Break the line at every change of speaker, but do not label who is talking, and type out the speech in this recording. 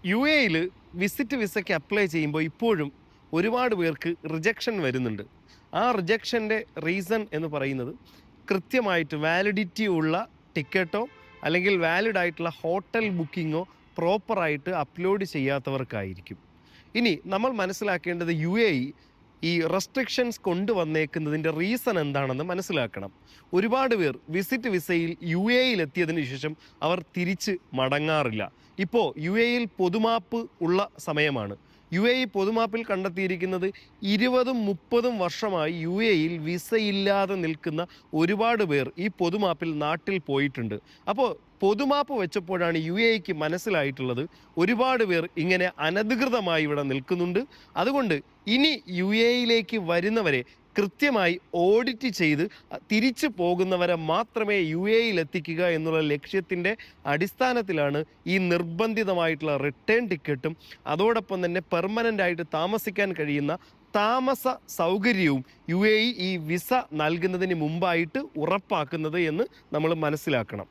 U എയിൽ visit വിസയ്ക്ക് apply ചെയ്യുമ്പോൾ ഇപ്പോഴും ഒരുപാട് പേർക്ക് റിജക്ഷൻ വരുന്നുണ്ട്. ആ റിജക്ഷൻ്റെ റീസൺ എന്ന് പറയുന്നത് കൃത്യമായിട്ട് വാലിഡിറ്റി ഉള്ള ടിക്കറ്റോ അല്ലെങ്കിൽ വാലിഡ് ആയിട്ടുള്ള ഹോട്ടൽ ബുക്കിങ്ങോ പ്രോപ്പറായിട്ട് അപ്ലോഡ് ചെയ്യാത്തവർക്കായിരിക്കും. ഇനി നമ്മൾ മനസ്സിലാക്കേണ്ടത് ഈ റെസ്ട്രിക്ഷൻസ് കൊണ്ടുവന്നേക്കുന്നതിൻ്റെ റീസൺ എന്താണെന്ന് മനസ്സിലാക്കണം. ഒരുപാട് പേർ വിസിറ്റ് വിസയിൽ യു എയിൽ എത്തിയതിനു ശേഷം അവർ തിരിച്ച് മടങ്ങാറില്ല. ഇപ്പോൾ യു എയിൽ പൊതുമാപ്പ് ഉള്ള സമയമാണ്. യു എ ഇ പൊതുമാപ്പിൽ കണ്ടെത്തിയിരിക്കുന്നത് 20-30 വർഷമായി യു എയിൽ വിസയില്ലാതെ നിൽക്കുന്ന ഒരുപാട് പേർ ഈ പൊതുമാപ്പിൽ നാട്ടിൽ പോയിട്ടുണ്ട്. അപ്പോൾ പൊതുമാപ്പ് വെച്ചപ്പോഴാണ് യു എ ഇക്ക് മനസ്സിലായിട്ടുള്ളത് ഒരുപാട് പേർ ഇങ്ങനെ അനധികൃതമായി ഇവിടെ നിൽക്കുന്നുണ്ട്. അതുകൊണ്ട് ഇനി യു എയിലേക്ക് വരുന്നവരെ കൃത്യമായി ഓഡിറ്റ് ചെയ്ത് തിരിച്ചു പോകുന്നവരെ മാത്രമേ യു എയിൽ എത്തിക്കുക എന്നുള്ള ലക്ഷ്യത്തിൻ്റെ അടിസ്ഥാനത്തിലാണ് ഈ നിർബന്ധിതമായിട്ടുള്ള റിട്ടേൺ ടിക്കറ്റും അതോടൊപ്പം തന്നെ പെർമനൻ്റ് ആയിട്ട് താമസിക്കാൻ കഴിയുന്ന താമസ സൗകര്യവും യു എ ഇ ഈ വിസ നൽകുന്നതിന് മുമ്പായിട്ട് ഉറപ്പാക്കുന്നത് എന്ന് നമ്മൾ മനസ്സിലാക്കണം.